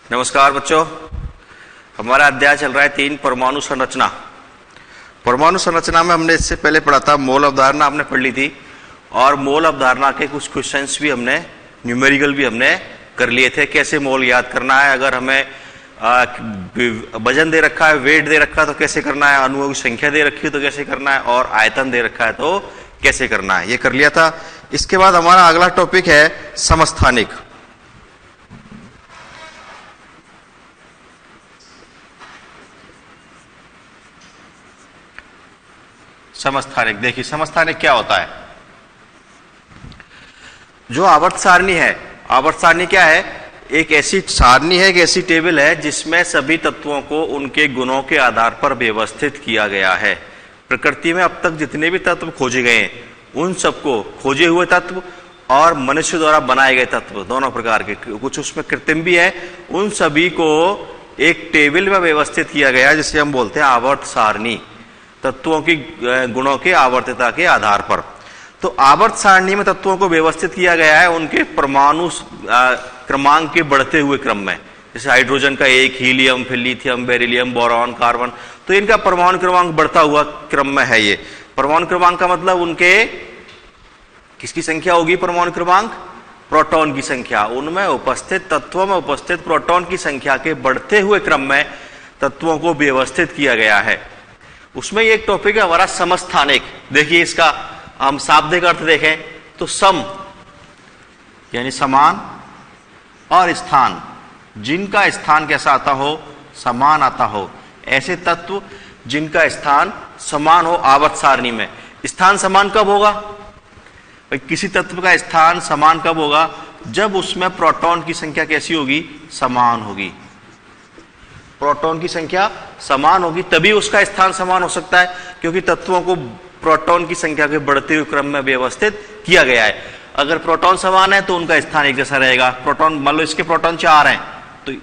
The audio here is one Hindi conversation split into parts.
नमस्कार बच्चों, हमारा अध्याय चल रहा है 3 परमाणु संरचना। परमाणु संरचना में हमने इससे पहले पढ़ा था, मोल अवधारणा हमने पढ़ ली थी और मोल अवधारणा के कुछ क्वेश्चंस भी हमने न्यूमेरिकल भी हमने कर लिए थे। कैसे मोल याद करना है, अगर हमें वजन दे रखा है, वेट दे रखा है तो कैसे करना है, अणुओं की संख्या दे रखी है तो कैसे करना है, और आयतन दे रखा है तो कैसे करना है, ये कर लिया था। इसके बाद हमारा अगला टॉपिक है समस्थानिक। समस्थानिक, देखिए समस्थानिक क्या होता है। जो आवर्त सारणी है, आवर्त सारणी क्या है, एक ऐसी सारणी है, एक ऐसी टेबल है जिसमें सभी तत्वों को उनके गुणों के आधार पर व्यवस्थित किया गया है। प्रकृति में अब तक जितने भी तत्व खोजे गए हैं उन सबको, खोजे हुए तत्व और मनुष्य द्वारा बनाए गए तत्व दोनों प्रकार के, कुछ उसमें कृत्रिम भी है, उन सभी को एक टेबल में व्यवस्थित किया गया है जिसे हम बोलते हैं आवर्त सारणी, तत्वों की गुणों के आवर्तता के आधार पर। तो आवर्त सारणी में तत्वों को व्यवस्थित किया गया है उनके परमाणु क्रमांक के बढ़ते हुए क्रम में। जैसे हाइड्रोजन का 1, हीलियम, फिर लिथियम, बेरिलियम, बोरॉन, कार्बन, तो इनका परमाणु क्रमांक बढ़ता हुआ क्रम में है। ये परमाणु क्रमांक का मतलब उनके किसकी संख्या होगी, परमाणु क्रमांक, प्रोटॉन की संख्या, उनमें उपस्थित तत्वों में उपस्थित प्रोटॉन की संख्या के बढ़ते हुए क्रम में तत्वों को व्यवस्थित किया गया है। उसमें एक टॉपिक है हमारा समस्थानिक। देखिए इसका हम शाब्दिक अर्थ देखें तो सम यानी समान, और स्थान, जिनका स्थान कैसा आता हो, समान आता हो, ऐसे तत्व जिनका स्थान समान हो आवर्त सारणी में। स्थान समान कब होगा भाई, किसी तत्व का स्थान समान कब होगा, जब उसमें प्रोटॉन की संख्या कैसी होगी, समान होगी। प्रोटॉन की संख्या समान होगी तभी उसका स्थान समान हो सकता है, क्योंकि तत्वों को प्रोटॉन की संख्या के बढ़ते हुए क्रम में व्यवस्थित किया गया है। अगर प्रोटॉन समान है तो उनका स्थान एक जैसा रहेगा। प्रोटॉन, मान लो इसके प्रोटॉन 4 हैं, तो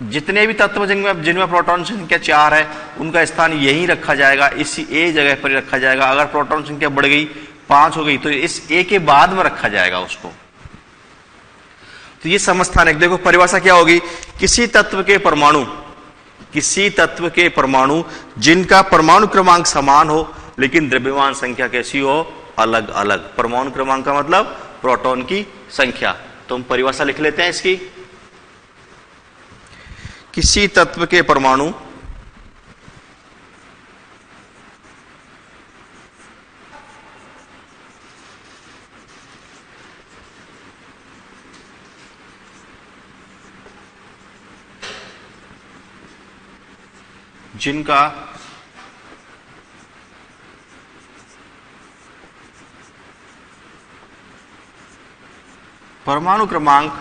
जितने भी तत्व जिनमें प्रोटॉन संख्या 4 है उनका स्थान यहीं रखा जाएगा, इसी ए जगह पर रखा जाएगा। अगर प्रोटॉन संख्या बढ़ गई, 5 हो गई, तो इस ए के बाद में रखा जाएगा उसको। तो ये समस्थानिक, देखो परिभाषा क्या होगी, किसी तत्व के परमाणु, किसी तत्व के परमाणु जिनका परमाणु क्रमांक समान हो लेकिन द्रव्यमान संख्या कैसी हो, अलग अलग। परमाणु क्रमांक का मतलब प्रोटॉन की संख्या। तो हम परिभाषा लिख लेते हैं इसकी, किसी तत्व के परमाणु जिनका परमाणु क्रमांक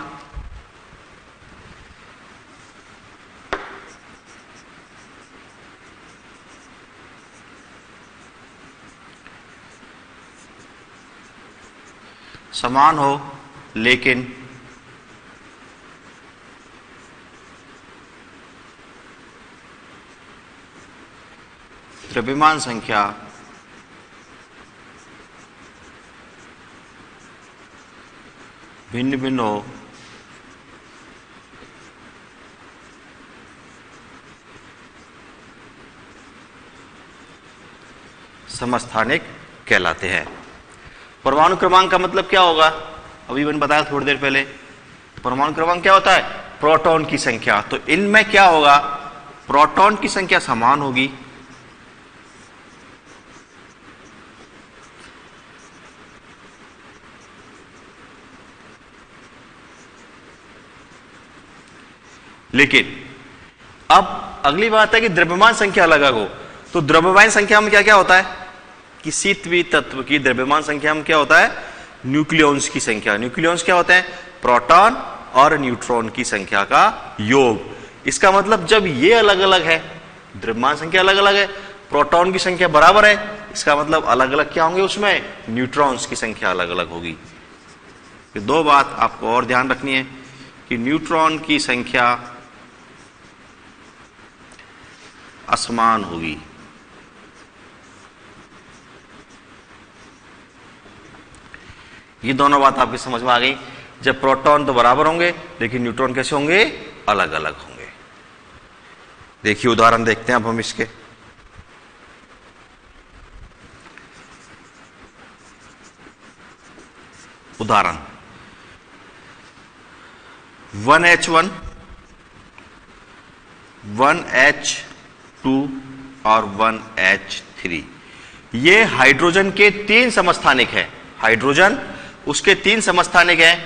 समान हो लेकिन द्रव्यमान संख्या भिन्न भिन्न हो, समस्थानिक कहलाते हैं। परमाणु क्रमांक का मतलब क्या होगा, अभी मैंने बताया थोड़ी देर पहले। परमाणु क्रमांक क्या होता है, प्रोटॉन की संख्या। तो इनमें क्या होगा, प्रोटॉन की संख्या समान होगी, लेकिन अब अगली बात है कि द्रव्यमान संख्या अलग अलग हो। तो द्रव्यमान संख्या में क्या क्या होता है, किसी भी तत्व की द्रव्यमान संख्या में क्या होता है, न्यूक्लियॉन्स की संख्या। न्यूक्लियॉन्स क्या होते हैं, प्रोटॉन और न्यूट्रॉन की संख्या का योग। इसका मतलब जब ये अलग अलग है, द्रव्यमान संख्या अलग अलग है, प्रोटॉन की संख्या बराबर है, इसका मतलब अलग अलग क्या होंगे, उसमें न्यूट्रॉन्स की संख्या अलग अलग होगी। ये 2 बात आपको और ध्यान रखनी है कि न्यूट्रॉन की संख्या असमान होगी। ये दोनों बात आपकी समझ में आ गई। जब प्रोटॉन तो बराबर होंगे लेकिन न्यूट्रॉन कैसे होंगे, अलग अलग होंगे। देखिए उदाहरण देखते हैं अब हम इसके। उदाहरण 1H1, 1H2 और 1H3, ये हाइड्रोजन के 3 समस्थानिक हैं। हाइड्रोजन उसके 3 समस्थानिक हैं,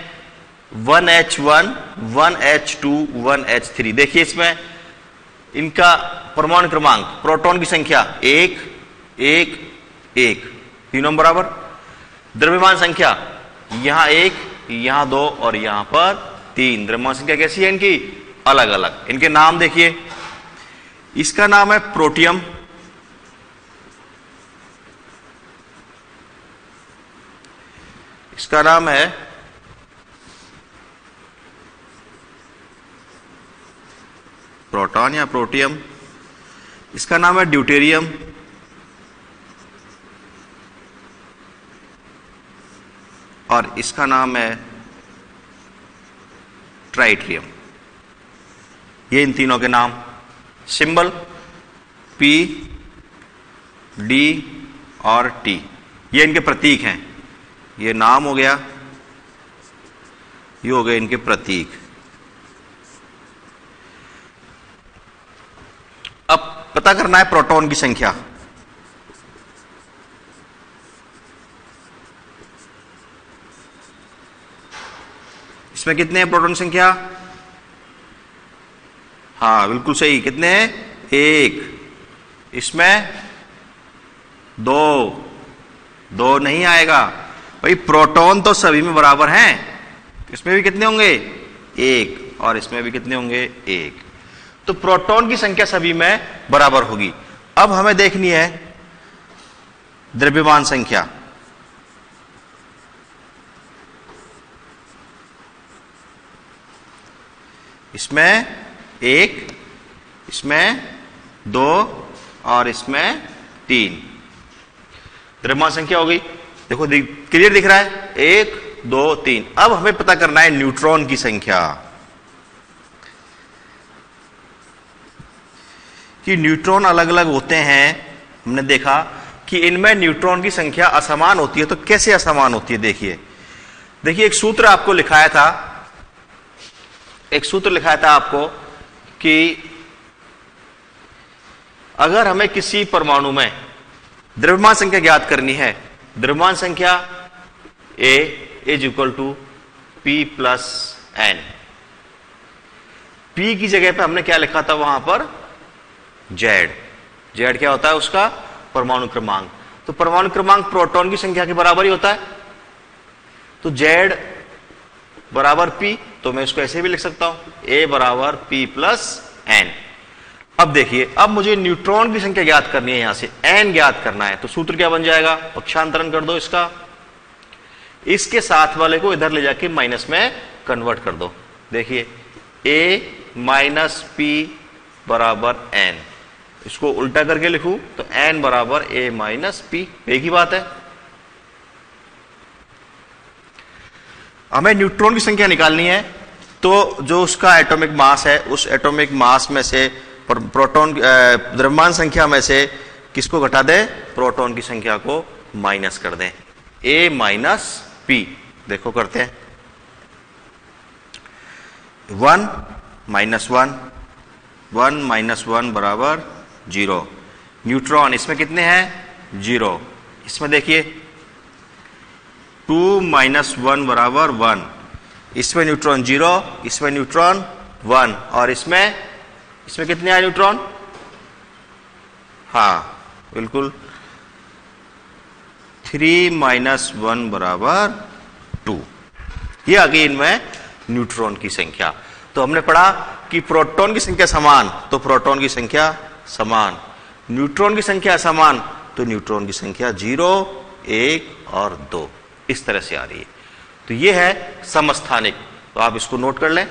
1H1, 1H2, 1H3। देखिए इसमें इनका परमाणु क्रमांक, प्रोटॉन की संख्या 1 1 1, तीनों बराबर। द्रव्यमान संख्या यहां 1, यहां 2 और यहां पर 3। द्रव्यमान संख्या कैसी है इनकी? अलग अलग। इनके नाम देखिए, इसका नाम है प्रोटियम, इसका नाम है प्रोटॉन या प्रोटियम, इसका नाम है ड्यूटेरियम, और इसका नाम है ट्राइट्रियम। ये इन तीनों के नाम, सिंबल P, D और T, ये इनके प्रतीक हैं। ये नाम हो गया, ये हो गए इनके प्रतीक। अब पता करना है प्रोटॉन की संख्या। इसमें कितने हैं प्रोटॉन संख्या? हाँ बिल्कुल सही, कितने हैं? 1। इसमें 2 नहीं आएगा भाई, प्रोटॉन तो सभी में बराबर हैं। इसमें भी कितने होंगे? 1, और इसमें भी कितने होंगे? 1। तो प्रोटॉन की संख्या सभी में बराबर होगी। अब हमें देखनी है द्रव्यमान संख्या। इसमें 1, इसमें 2 और इसमें 3। द्रव्यमान संख्या हो गई, देखो क्लियर दिख रहा है, 1 2 3। अब हमें पता करना है न्यूट्रॉन की संख्या, कि न्यूट्रॉन अलग अलग होते हैं। हमने देखा कि इनमें न्यूट्रॉन की संख्या असमान होती है। तो कैसे असमान होती है? देखिए एक सूत्र आपको लिखाया था, एक सूत्र लिखाया था आपको कि अगर हमें किसी परमाणु में द्रव्यमान संख्या ज्ञात करनी है, द्रव्यमान संख्या A is equal to P plus N। P की जगह पे हमने क्या लिखा था वहां पर? Z। Z क्या होता है? उसका परमाणु क्रमांक। तो परमाणु क्रमांक प्रोटॉन की संख्या के बराबर ही होता है। तो Z बराबर P, तो मैं इसको ऐसे भी लिख सकता हूं, A बराबर P प्लस N। अब देखिए, अब मुझे न्यूट्रॉन की संख्या ज्ञात करनी है, यहां से N ज्ञात करना है। तो सूत्र क्या बन जाएगा? पक्षांतरण कर दो इसका, इसके साथ वाले को इधर ले जाके माइनस में कन्वर्ट कर दो। देखिए A माइनस P बराबर N, इसको उल्टा करके लिखूं तो N बराबर A माइनस P, एक ही बात है। हमें न्यूट्रॉन की संख्या निकालनी है, तो जो उसका एटॉमिक मास है, उस एटॉमिक मास में से प्रोटॉन द्रव्यमान संख्या में से किसको घटा दें? प्रोटॉन की संख्या को माइनस कर दें। A माइनस P, देखो करते हैं। 1 माइनस 1, 1 माइनस 1 बराबर 0। न्यूट्रॉन इसमें कितने हैं? 0। इसमें देखिए 2 माइनस 1 बराबर 1। इसमें न्यूट्रॉन 0, इसमें न्यूट्रॉन 1, और इसमें कितने आए न्यूट्रॉन? हाँ बिल्कुल, 3 माइनस 1 बराबर 2। ये आ गई इनमें न्यूट्रॉन की संख्या। तो हमने पढ़ा कि प्रोटॉन की संख्या समान तो प्रोटॉन की संख्या समान, न्यूट्रॉन की संख्या समान तो न्यूट्रॉन की संख्या 0, 1 और 2, इस तरह से आ रही है। तो ये है समस्थानिक। तो आप इसको नोट कर लें।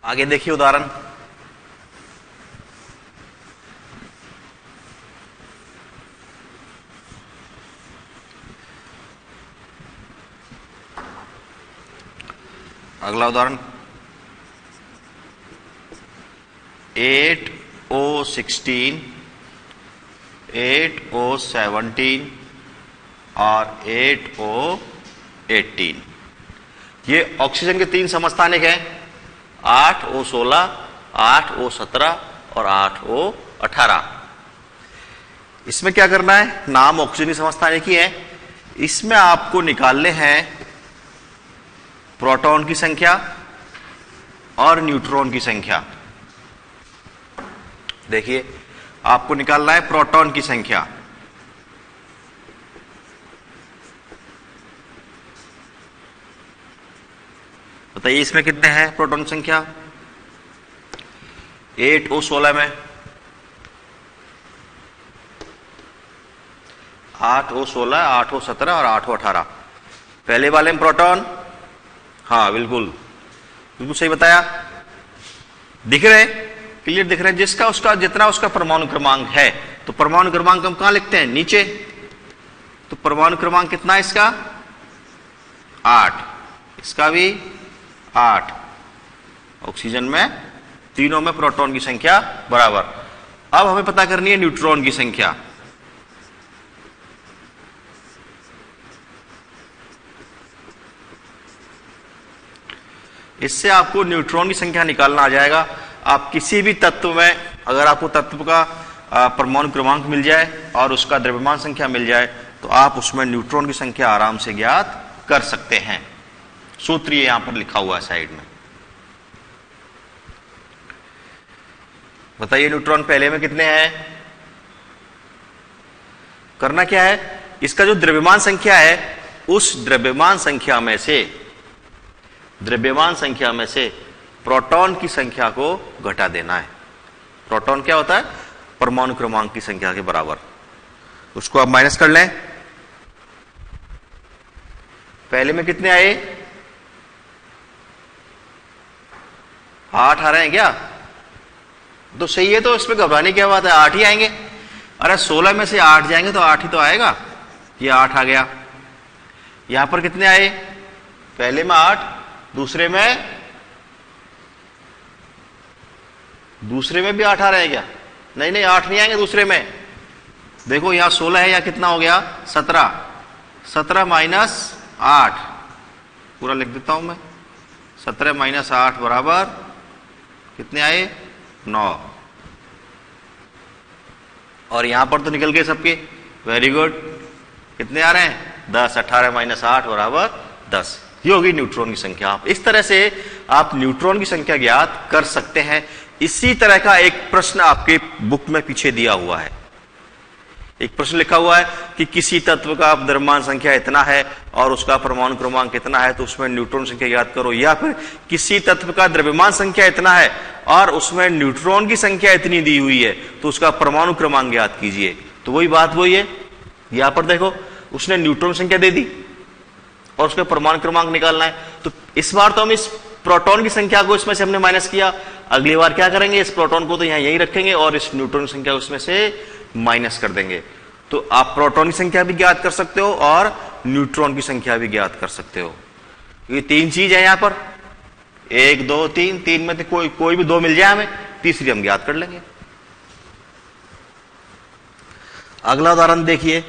आगे देखिए उदाहरण। अगला उदाहरण 8O16, 8O17 और 8O18। ये ऑक्सीजन के 3 समस्थानिक हैं, 8O16, 8O17 और 8O18। इसमें क्या करना है, नाम ऑक्सीजन की समस्थानिक ही है। इसमें आपको निकालने हैं प्रोटॉन की संख्या और न्यूट्रॉन की संख्या। देखिए आपको निकालना है प्रोटॉन की संख्या। बताइए इसमें कितने हैं प्रोटॉन संख्या? 8O16 में 8O16, 8O17 और 8O18। पहले वाले में प्रोटॉन, हाँ बिल्कुल सही बताया। दिख रहे, क्लियर दिख रहे हैं। जिसका उसका जितना उसका परमाणु क्रमांक है, तो परमाणु क्रमांक हम कहां लिखते हैं? नीचे। तो परमाणु क्रमांक कितना है इसका? 8। इसका भी 8। ऑक्सीजन में तीनों में प्रोटॉन की संख्या बराबर। अब हमें पता करनी है न्यूट्रॉन की संख्या। इससे आपको न्यूट्रॉन की संख्या निकालना आ जाएगा। आप किसी भी तत्व में अगर आपको तत्व का परमाणु क्रमांक मिल जाए और उसका द्रव्यमान संख्या मिल जाए, तो आप उसमें न्यूट्रॉन की संख्या आराम से ज्ञात कर सकते हैं। सूत्र ये यहां पर लिखा हुआ है साइड में। बताइए न्यूट्रॉन पहले में कितने हैं? करना क्या है, इसका जो द्रव्यमान संख्या है, उस द्रव्यमान संख्या में से प्रोटॉन की संख्या को घटा देना है। प्रोटॉन क्या होता है? परमाणु क्रमांक की संख्या के बराबर। उसको आप माइनस कर लें। पहले में कितने आए? 8 आ रहे हैं क्या? तो सही है, तो इसमें घबराने की क्या बात है, 8 ही आएंगे। अरे 16 में से 8 जाएंगे तो 8 ही तो आएगा। ये 8 आ गया। यहां पर कितने आए? पहले में 8, दूसरे में भी 8 आ रहे हैं क्या? नहीं 8 नहीं आएंगे दूसरे में। देखो यहां 16 है, या कितना हो गया? 17। 17 माइनस 8 पूरा लिख देता हूं मैं। 17 माइनस 8 बराबर कितने आए? 9। और यहां पर तो निकल गए सबके, वेरी गुड। कितने आ रहे हैं? 10। 18 माइनस 8 बराबर 10। ये होगी न्यूट्रॉन की संख्या। आप इस तरह से आप न्यूट्रॉन की संख्या ज्ञात कर सकते हैं। इसी तरह का एक प्रश्न आपके बुक में पीछे दिया हुआ है। एक प्रश्न लिखा हुआ है कि किसी तत्व का द्रव्यमान संख्या इतना है और उसका परमाणु क्रमांक कितना है, तो उसमें न्यूट्रॉन संख्या ज्ञात करो। या फिर किसी तत्व का द्रव्यमान संख्या इतना है और उसमें न्यूट्रॉन की संख्या इतनी दी हुई है, तो उसका परमाणु क्रमांक ज्ञात कीजिए। तो वही बात वही है। यहां पर देखो उसने न्यूट्रॉन संख्या दे दी और उसका परमाणु क्रमांक निकालना है। तो इस बार तो हम इस प्रोटॉन की संख्या को इसमें से हमने माइनस किया। अगली बार क्या करेंगे, इस प्रोटॉन को तो यहीं रखेंगे और इस न्यूट्रॉन की संख्या उसमें से माइनस कर देंगे। तो आप प्रोटॉन की संख्या भी ज्ञात कर सकते हो और न्यूट्रॉन की संख्या भी ज्ञात कर सकते हो। ये 3 चीज है यहां पर, 1 2 3। 3 में तो कोई भी 2 मिल जाए हमें, तीसरी हम ज्ञात कर लेंगे। अगला उदाहरण देखिए।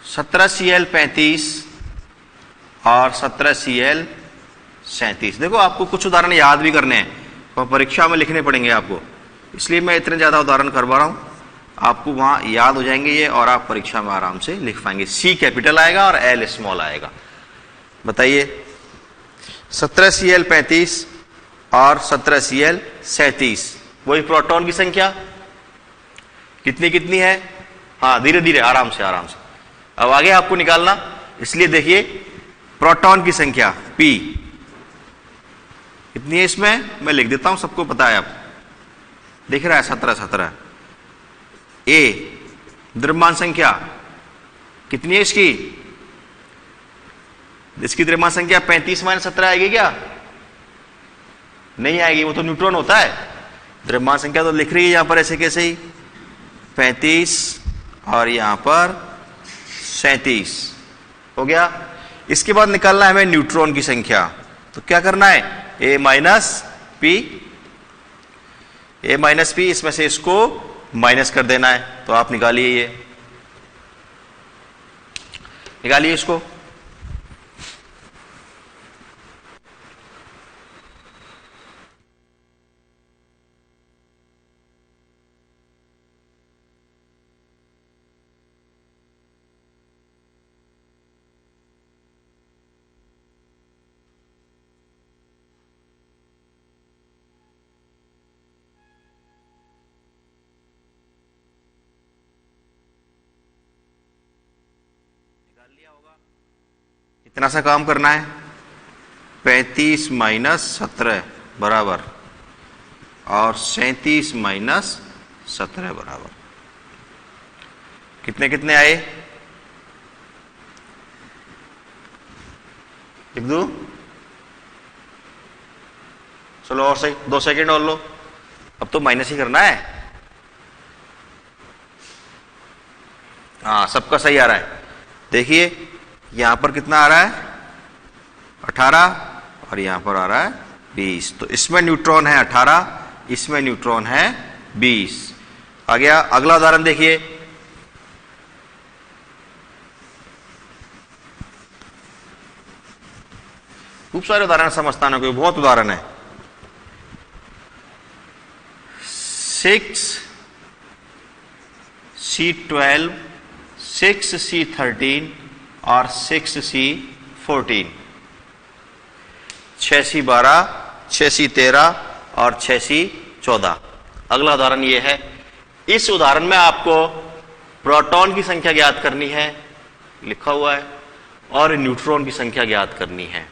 (17Cl35) और 17Cl37। देखो आपको कुछ उदाहरण याद भी करने हैं और परीक्षा में लिखने पड़ेंगे आपको, इसलिए मैं इतने ज्यादा उदाहरण करवा रहा हूं। आपको वहां याद हो जाएंगे ये और आप परीक्षा में आराम से लिख पाएंगे। C कैपिटल आएगा और L स्मॉल आएगा। बताइए 17Cl35 और 17Cl37, वही प्रोटॉन की संख्या कितनी कितनी है? हाँ धीरे धीरे आराम से। अब आगे आपको निकालना, इसलिए देखिए प्रोटॉन की संख्या P कितनी है इसमें, मैं लिख देता हूं, सबको पता है। अब दिख रहा है 17। A द्रव्यमान संख्या कितनी है इसकी? इसकी द्रव्यमान संख्या 35 - 17 आएगी क्या? नहीं आएगी, वो तो न्यूट्रॉन होता है। द्रव्यमान संख्या तो लिख रही है यहां पर ऐसे कैसे ही 35 और यहां पर 37 हो गया। इसके बाद निकालना है हमें न्यूट्रॉन की संख्या। तो क्या करना है, a माइनस पी, इसमें से इसको माइनस कर देना है। तो आप निकालिए, ये निकालिए इसको। इतना सा काम करना है। 35 - 17 बराबर और 37 - 17 बराबर कितने कितने आए? लिख दू? चलो और सही, 2 सेकेंड और लो। अब तो माइनस ही करना है। हाँ, सबका सही आ रहा है। देखिए यहां पर कितना आ रहा है 18 और यहां पर आ रहा है 20। तो इसमें न्यूट्रॉन है 18, इसमें न्यूट्रॉन है 20। आ गया। अगला उदाहरण देखिए। खूब सारे उदाहरण समझता ना, कोई बहुत उदाहरण है। 6C12, 6C13 और 6C14, 6C12, 6C13 और 6C14। अगला उदाहरण यह है। इस उदाहरण में आपको प्रोटॉन की संख्या ज्ञात करनी है, लिखा हुआ है, और न्यूट्रॉन की संख्या ज्ञात करनी है।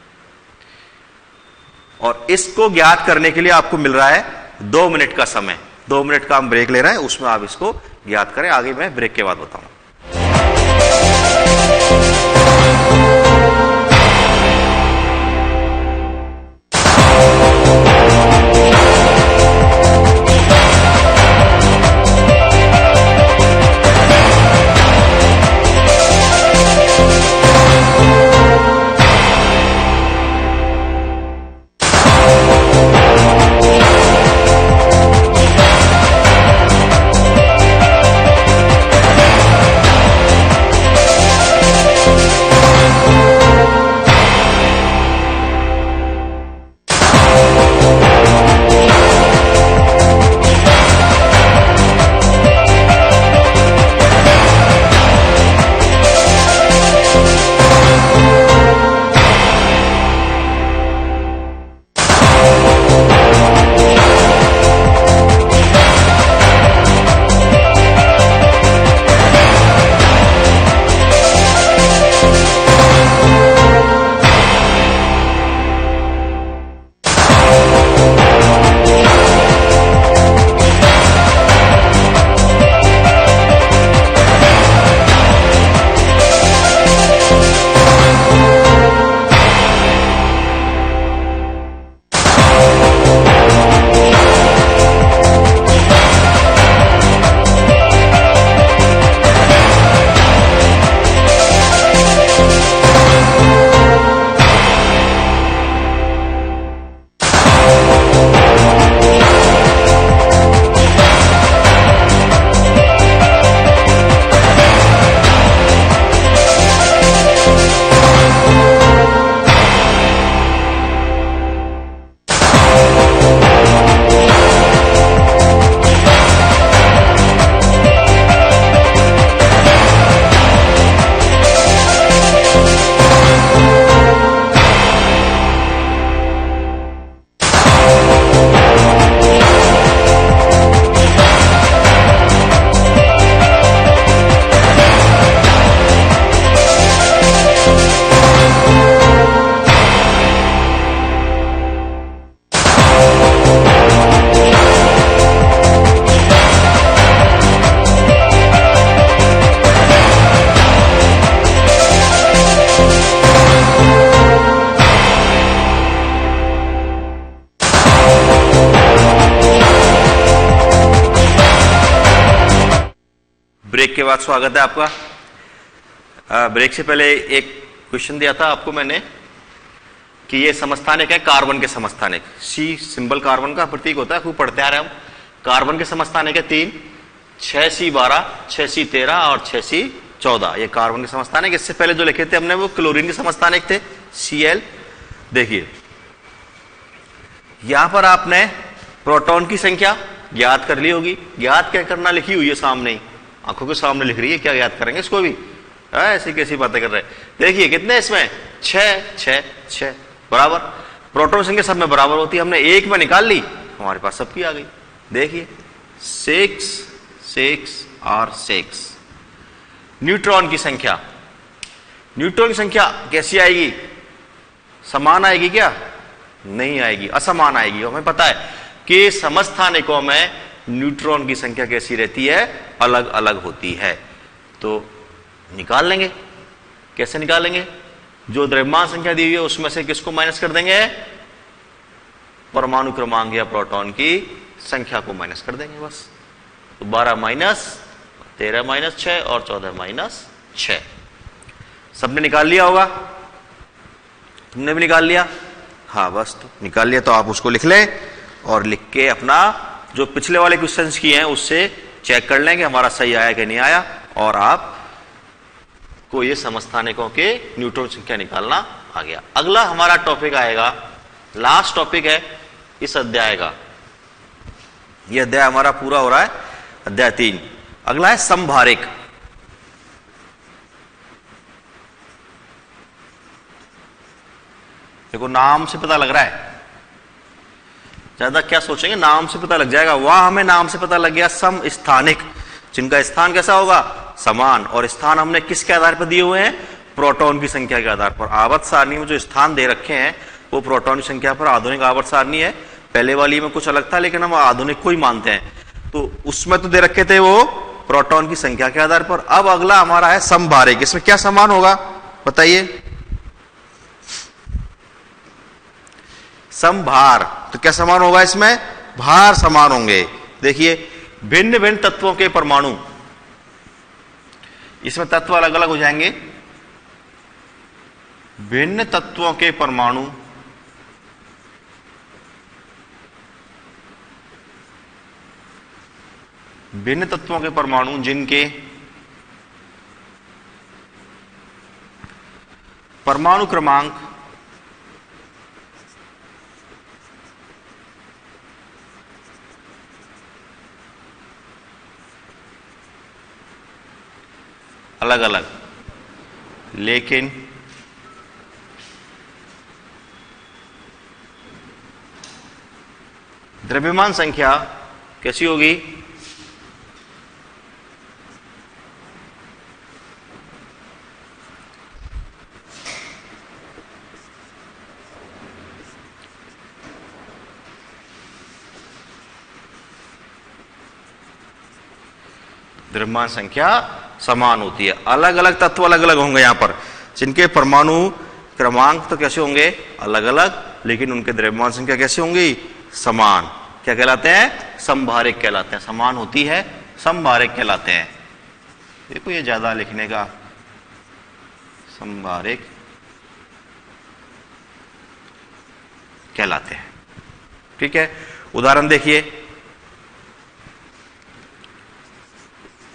और इसको ज्ञात करने के लिए आपको मिल रहा है 2 मिनट का समय। 2 मिनट का हम ब्रेक ले रहे हैं, उसमें आप इसको ज्ञात करें। आगे मैं ब्रेक के बाद बताऊंगा। ब्रेक के बाद स्वागत है आपका। ब्रेक से पहले एक क्वेश्चन दिया था आपको मैंने कि ये समस्थानिक है कार्बन के समस्थानिक। सी सिंबल कार्बन का प्रतीक होता है, खूब पढ़ते आ रहे हम। कार्बन के समस्थानिक है 3, 6C12, 6C13 और 6C14। ये कार्बन के समस्थानिक। इससे पहले जो लिखे थे हमने वो क्लोरीन के समस्थानिक थे, Cl। देखिए यहां पर आपने प्रोटॉन की संख्या ज्ञात कर ली होगी। ज्ञात क्या करना, लिखी हुई है सामने ही, आंखों के सामने लिख रही है, क्या ज्ञात करेंगे इसको भी? ऐसी कैसी बातें कर रहे हैं। देखिए कितने इसमें 6 बराबर। प्रोटॉन संख्या सब में बराबर होती है, हमने एक में निकाल ली, हमारे पास सबकी आ गई। देखिए 6 और 6। न्यूट्रॉन की संख्या, न्यूट्रॉन की संख्या कैसी आएगी? समान आएगी क्या? नहीं आएगी, असमान आएगी। हमें पता है कि समस्थानिकों में न्यूट्रॉन की संख्या कैसी रहती है? अलग अलग होती है। तो निकाल लेंगे। कैसे निकालेंगे? जो द्रव्यमान संख्या दी हुई है उसमें से किसको माइनस कर देंगे? परमाणु क्रमांक या प्रोटॉन की संख्या को माइनस कर देंगे बस। तो 12 माइनस 13 माइनस 6 और 14 माइनस 6। सबने निकाल लिया होगा, तुमने भी निकाल लिया? हाँ बस, तो निकाल लिया तो आप उसको लिख लें और लिख के अपना जो पिछले वाले क्वेश्चंस किए हैं उससे चेक कर लें कि हमारा सही आया कि नहीं आया, और आप को ये समस्थानिकों के न्यूट्रॉन संख्या निकालना आ गया। अगला हमारा टॉपिक आएगा, लास्ट टॉपिक है इस अध्याय का। यह अध्याय हमारा पूरा हो रहा है, अध्याय 3। अगला है समभारिक। देखो नाम से पता लग रहा है, ज्यादा क्या सोचेंगे, नाम से पता लग जाएगा। वहां हमें नाम से पता लग गया समस्थानिक, जिनका स्थान कैसा होगा? समान। और स्थान हमने किसके आधार पर दिए हुए हैं? प्रोटॉन की संख्या के आधार पर। आवर्त सारणी में जो स्थान दे रखे हैं वो प्रोटॉन की संख्या पर आधुनिक आवर्त सारणी है। पहले वाली में कुछ अलग था, लेकिन हम आधुनिक को ही मानते हैं। तो उसमें तो दे रखे थे वो प्रोटॉन की संख्या के आधार पर। अब अगला हमारा है समभारिक। इसमें क्या समान होगा बताइए? समभार। तो क्या समान होगा इसमें? भार समान होंगे। देखिए भिन्न भिन्न तत्वों के परमाणु, इसमें तत्व अलग अलग हो जाएंगे। भिन्न तत्वों के परमाणु भिन्न तत्वों के परमाणु जिनके परमाणु क्रमांक अलग अलग, लेकिन द्रव्यमान संख्या कैसी होगी? द्रव्यमान संख्या समान होती है। अलग अलग तत्व अलग अलग होंगे यहां पर, जिनके परमाणु क्रमांक तो कैसे होंगे? अलग अलग, लेकिन उनके द्रव्यमान संख्या कैसे होंगी? समान। क्या कहलाते हैं? समभारिक कहलाते हैं। समान होती है, समभारिक कहलाते हैं। देखो ये ज्यादा लिखने का, समभारिक कहलाते हैं। ठीक है, उदाहरण देखिए।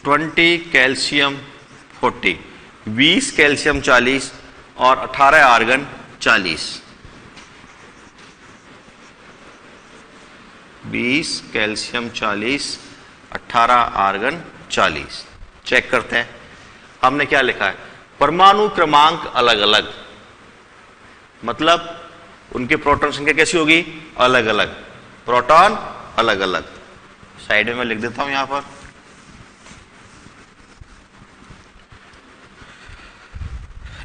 20 कैल्शियम 40, 20 कैल्शियम 40 और 18 आर्गन 40। 20 calcium 40, 18 argon 40। चेक करते हैं हमने क्या लिखा है। परमाणु क्रमांक अलग अलग, मतलब उनकी प्रोटॉन संख्या कैसी होगी? अलग अलग। प्रोटॉन अलग अलग। साइड में मैं लिख देता हूं यहां पर।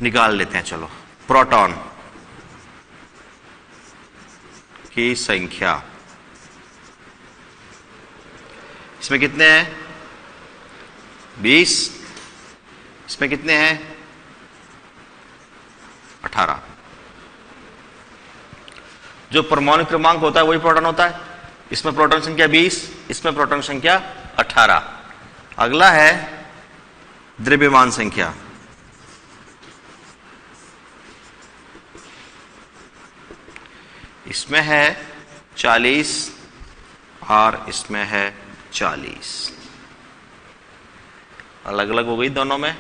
निकाल लेते हैं, चलो। प्रोटॉन की संख्या इसमें कितने हैं? 20। इसमें कितने हैं? 18। जो परमाणु क्रमांक होता है वही प्रोटॉन होता है। इसमें प्रोटॉन संख्या 20, इसमें प्रोटॉन संख्या 18। अगला है द्रव्यमान संख्या। इसमें है 40 और इसमें है 40, अलग अलग हो गई दोनों में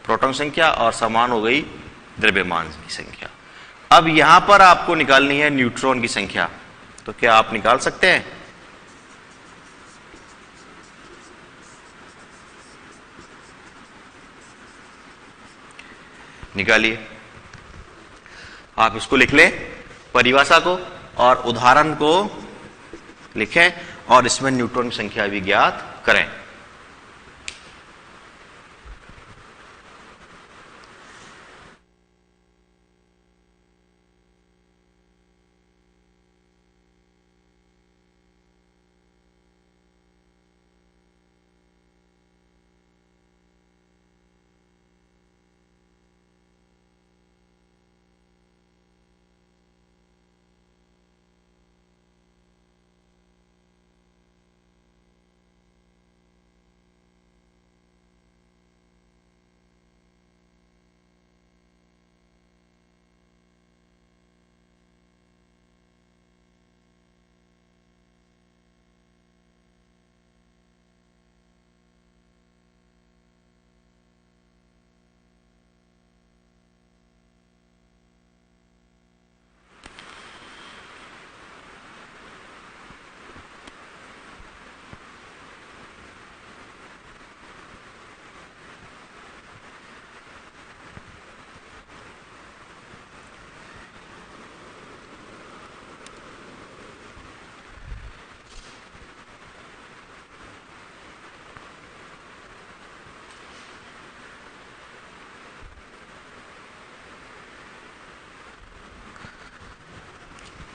प्रोटॉन संख्या और समान हो गई द्रव्यमान की संख्या। अब यहां पर आपको निकालनी है न्यूट्रॉन की संख्या, तो क्या आप निकाल सकते हैं? निकालिए। आप इसको लिख लें, परिभाषा को और उदाहरण को लिखें और इसमें न्यूट्रॉन की संख्या भी ज्ञात करें।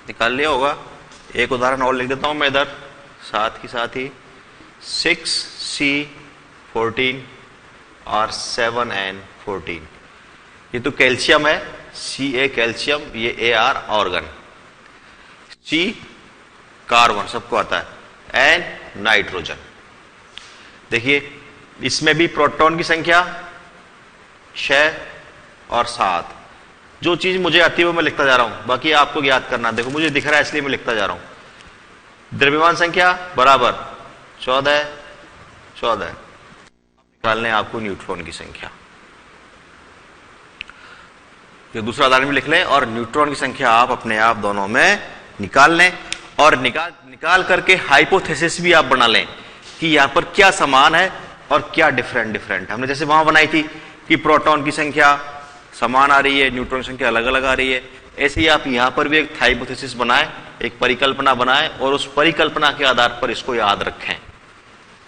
निकाल लिया होगा। एक उदाहरण और लिख देता हूं मैं इधर साथ ही 6C14 और 7N14। ये तो कैल्शियम है, Ca कैल्शियम, ये Ar ऑर्गन, C कार्बन सबको आता है, N नाइट्रोजन। देखिए इसमें भी प्रोटॉन की संख्या 6 और 7। जो चीज मुझे आती है वो मैं लिखता जा रहा हूं, बाकी आपको याद करना। देखो मुझे दिख रहा है इसलिए मैं लिखता जा रहा हूं। द्रव्यमान संख्या बराबर 14 निकालने आपको न्यूट्रॉन की संख्या। ये दूसरा उदाहरण भी लिख लें और न्यूट्रॉन की संख्या आप अपने आप दोनों में निकाल लें और निकाल करके हाइपोथेसिस भी आप बना लें कि यहां पर क्या समान है और क्या डिफरेंट। हमने जैसे वहां बनाई थी कि प्रोटॉन की संख्या समान आ रही है, न्यूट्रॉन की संख्या अलग अलग आ रही है, ऐसे ही आप यहां पर भी एक हाइपोथेसिस बनाएं, एक परिकल्पना बनाएं और उस परिकल्पना के आधार पर इसको याद रखें।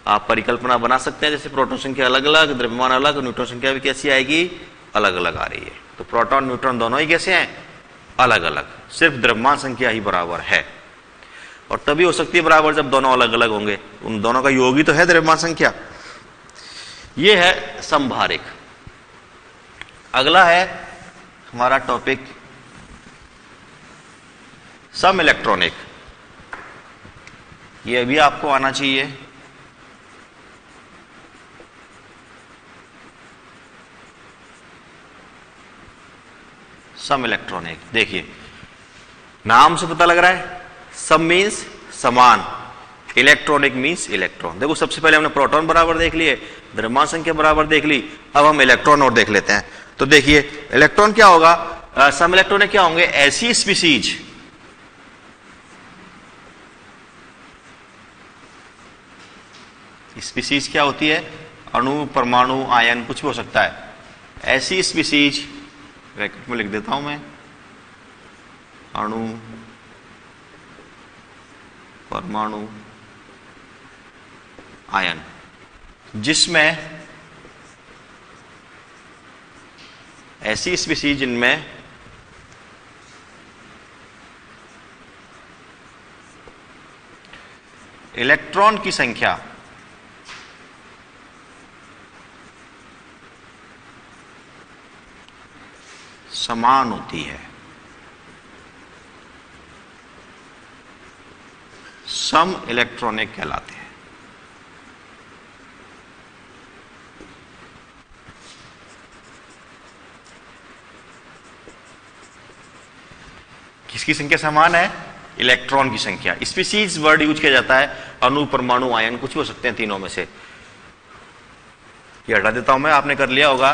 आप परिकल्पना बना सकते हैं, जैसे प्रोटॉन संख्या अलग अलग, द्रव्यमान अलग, न्यूट्रॉन संख्या भी कैसी आएगी, अलग अलग आ रही है। तो प्रोटॉन न्यूट्रॉन दोनों ही कैसे हैं, अलग अलग, सिर्फ द्रव्यमान संख्या ही बराबर है। और तभी हो सकती है बराबर जब दोनों अलग अलग होंगे, उन दोनों का योग ही तो है द्रव्यमान संख्या। यह है संभारिक। अगला है हमारा टॉपिक सम इलेक्ट्रॉनिक। यह भी आपको आना चाहिए। सम इलेक्ट्रॉनिक, देखिए नाम से पता लग रहा है, सम मीन्स समान, इलेक्ट्रॉनिक मीन्स इलेक्ट्रॉन। देखो सबसे पहले हमने प्रोटॉन बराबर देख लिए, द्रव्यमान संख्या बराबर देख ली, अब हम इलेक्ट्रॉन और देख लेते हैं। तो देखिए इलेक्ट्रॉन क्या होगा, सम इलेक्ट्रॉनिक क्या होंगे, ऐसी स्पीसीज स्पीसीज क्या होती है, अणु, परमाणु, आयन, कुछ भी हो सकता है। ऐसी स्पीसीज, ब्रैकेट में लिख देता हूं मैं, अणु, परमाणु, आयन, जिसमें ऐसी स्पीसीज जिनमें इलेक्ट्रॉन की संख्या समान होती है, सम इलेक्ट्रॉनिक कहलाते हैं। किसकी संख्या समान है? इलेक्ट्रॉन की संख्या। स्पीशीज वर्ड यूज किया जाता है, अणु, परमाणु, आयन, कुछ भी हो सकते हैं तीनों में से। ये हटा देता हूं मैं, आपने कर लिया होगा।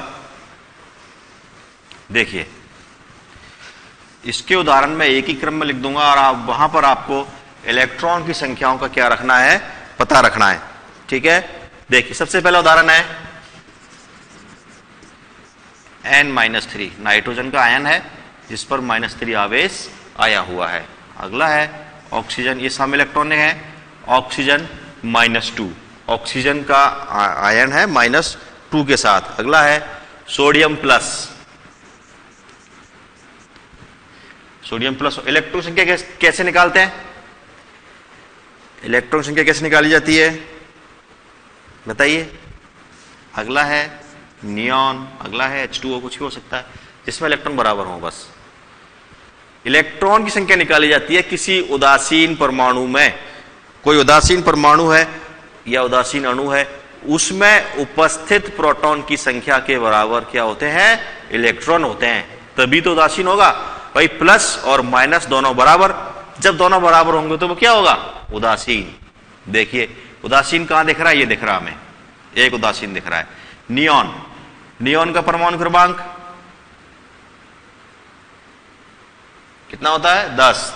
देखिए, इसके उदाहरण में एक ही क्रम में लिख दूंगा और आप वहां पर आपको इलेक्ट्रॉन की संख्याओं का क्या रखना है, पता रखना है। ठीक है, देखिए सबसे पहला उदाहरण है N-3, नाइट्रोजन का आयन है जिस पर -3 आवेश आया हुआ है। अगला है ऑक्सीजन, ये सम इलेक्ट्रॉन है, ऑक्सीजन -2, ऑक्सीजन का आयन है -2 के साथ। अगला है sodium plus, sodium plus. Electron संख्या कैसे निकालते हैं? इलेक्ट्रॉन संख्या कैसे निकाली जाती है बताइए? अगला है नियॉन, अगला है H2O, कुछ भी हो सकता है जिसमें इलेक्ट्रॉन बराबर हो। बस इलेक्ट्रॉन की संख्या निकाली जाती है किसी उदासीन परमाणु में। कोई उदासीन परमाणु है या उदासीन अणु है, उसमें उपस्थित प्रोटॉन की संख्या के बराबर क्या होते हैं? इलेक्ट्रॉन होते हैं, तभी तो उदासीन होगा भाई। प्लस और माइनस दोनों बराबर, जब दोनों बराबर होंगे तो वो क्या होगा? उदासीन। देखिए उदासीन कहां दिख रहा है? ये दिख रहा है हमें, एक उदासीन दिख रहा है। नियॉन, नियॉन का परमाणु क्रमांक कितना होता है? 10।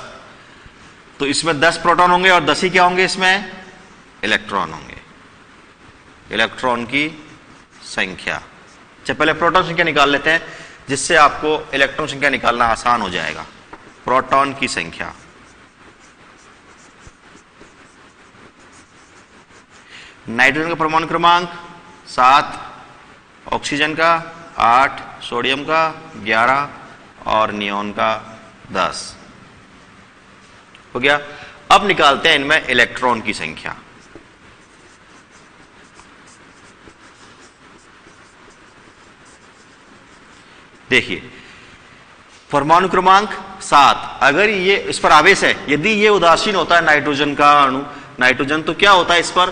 तो इसमें 10 प्रोटॉन होंगे और 10 ही क्या होंगे? इसमें इलेक्ट्रॉन होंगे। इलेक्ट्रॉन की संख्या। अच्छा, पहले प्रोटॉन संख्या निकाल लेते हैं जिससे आपको इलेक्ट्रॉन संख्या निकालना आसान हो जाएगा। प्रोटॉन की संख्या, नाइट्रोजन का परमाणु क्रमांक 7, ऑक्सीजन का 8, सोडियम का 11 और नियॉन का 10 हो गया। अब निकालते हैं इनमें इलेक्ट्रॉन की संख्या। देखिए परमाणु क्रमांक 7, अगर ये इस पर आवेश है, यदि ये उदासीन होता है नाइट्रोजन का अणु, नाइट्रोजन, तो क्या होता है? इस पर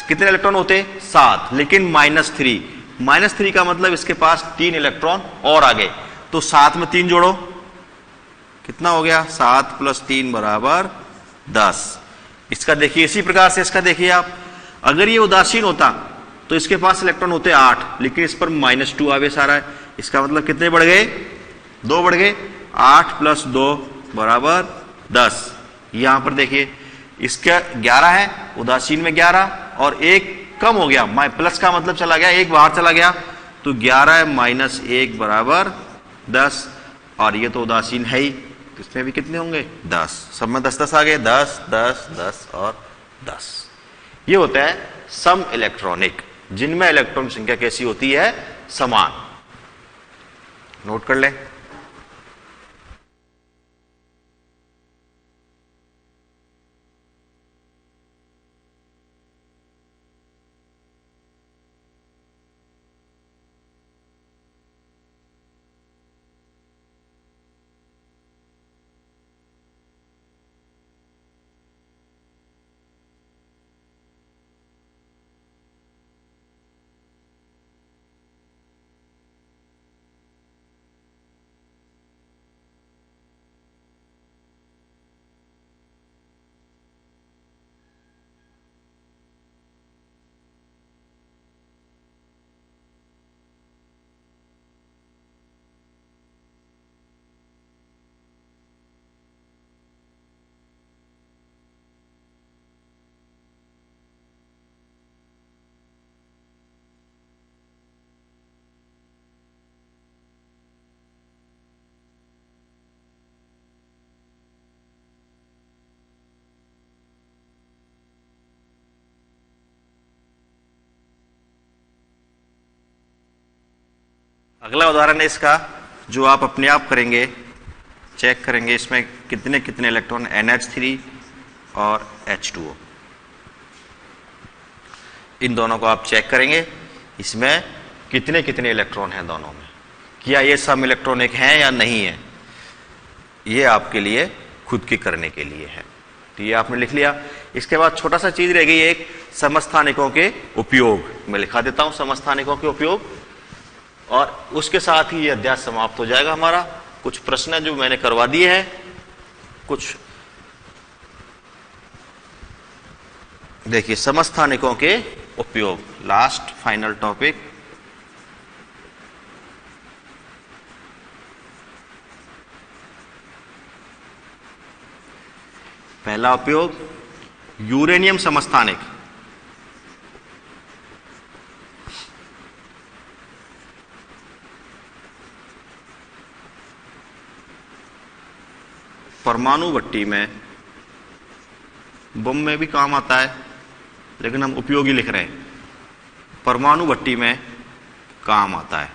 कितने इलेक्ट्रॉन होते हैं? 7, लेकिन -3। -3 का मतलब इसके पास 3 इलेक्ट्रॉन और आ गए, तो 7 में 3 जोड़ो, कितना हो गया? 7 + 3 = 10। इसका देखिए इसी प्रकार से इसका देखिए आप, अगर ये उदासीन होता तो इसके पास इलेक्ट्रॉन होते 8, लेकिन इस पर -2 आवेश आ रहा है। इसका मतलब कितने बढ़ गए? 2 बढ़ गए। 8 + 2 = 10। यहां पर देखिए इसका 11 है, उदासीन में 11 और 1 कम हो गया, प्लस का मतलब चला गया, 1 बाहर चला गया, तो 11 - 1 = 10। और ये तो उदासीन है ही, तो इसमें भी कितने होंगे? 10। सब में 10-10 आ गए, 10, 10, 10 और 10। ये होता है सम इलेक्ट्रॉनिक, जिनमें इलेक्ट्रॉन संख्या कैसी होती है? समान। नोट कर लें। अगला उदाहरण है इसका, जो आप अपने आप करेंगे, चेक करेंगे इसमें कितने कितने इलेक्ट्रॉन, NH3 और H2O। इन दोनों को आप चेक करेंगे, इसमें कितने कितने इलेक्ट्रॉन हैं दोनों में, क्या ये सम इलेक्ट्रॉनिक हैं या नहीं है। ये आपके लिए खुद की करने के लिए है। तो ये आपने लिख लिया। इसके बाद छोटा सा चीज रह गई एक, समस्थानिकों के उपयोग। मैं लिखा देता हूं समस्थानिकों के उपयोग, और उसके साथ ही ये अध्याय समाप्त हो जाएगा हमारा। कुछ प्रश्न जो मैंने करवा दिए हैं कुछ देखिए समस्थानिकों के उपयोग, लास्ट फाइनल टॉपिक। पहला उपयोग यूरेनियम समस्थानिक। परमाणु भट्टी में, बम में भी काम आता है, लेकिन हम उपयोगी लिख रहे हैं। परमाणु भट्टी में काम आता है,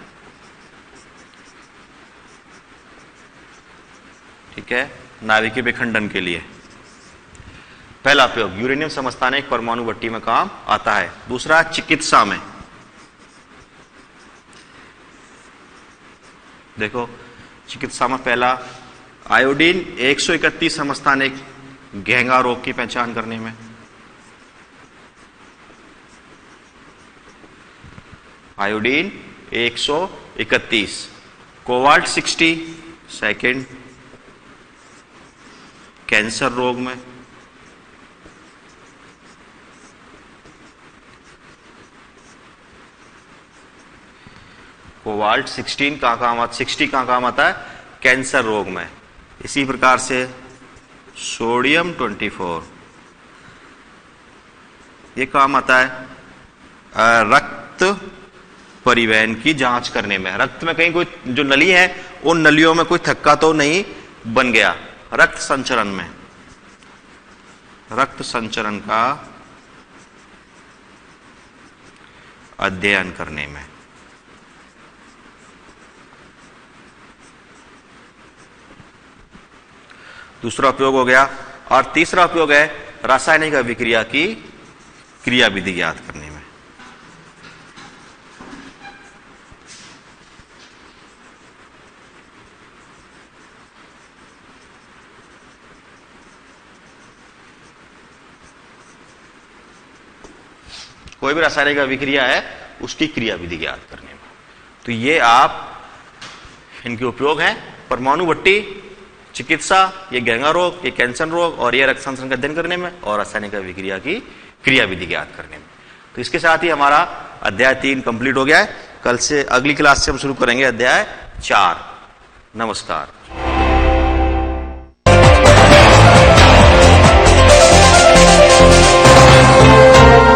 ठीक है, नाभिकीय विखंडन के लिए। पहला उपयोग यूरेनियम समस्थानिक परमाणु भट्टी में काम आता है। दूसरा चिकित्सा में, देखो चिकित्सा में पहला आयोडीन 131 समस्थानिक घेंगा रोग की पहचान करने में। आयोडीन 131, कोबाल्ट 60 सेकेंड कैंसर रोग में। कोबाल्ट 60 कहां काम आता है? कैंसर रोग में। इसी प्रकार से सोडियम 24 ये काम आता है रक्त परिवहन की जांच करने में। रक्त में कहीं कोई जो नली है, उन नलियों में कोई थक्का तो नहीं बन गया, रक्त संचरण में, रक्त संचरण का अध्ययन करने में। दूसरा उपयोग हो गया। और तीसरा उपयोग है रासायनिक अभिक्रिया की क्रिया विधि ज्ञात करने में। कोई भी रासायनिक अभिक्रिया है, उसकी क्रिया विधि ज्ञात करने में। तो ये आप, इनके उपयोग हैं परमाणु भट्टी, चिकित्सा, ये घेंगा रोग, ये कैंसर रोग, और ये रक्त संचरण का अध्ययन करने में, और रासायनिक अभिक्रिया की क्रिया विधि ज्ञात करने में। तो इसके साथ ही हमारा अध्याय 3 कंप्लीट हो गया है। कल से अगली क्लास से हम शुरू करेंगे अध्याय 4। नमस्कार।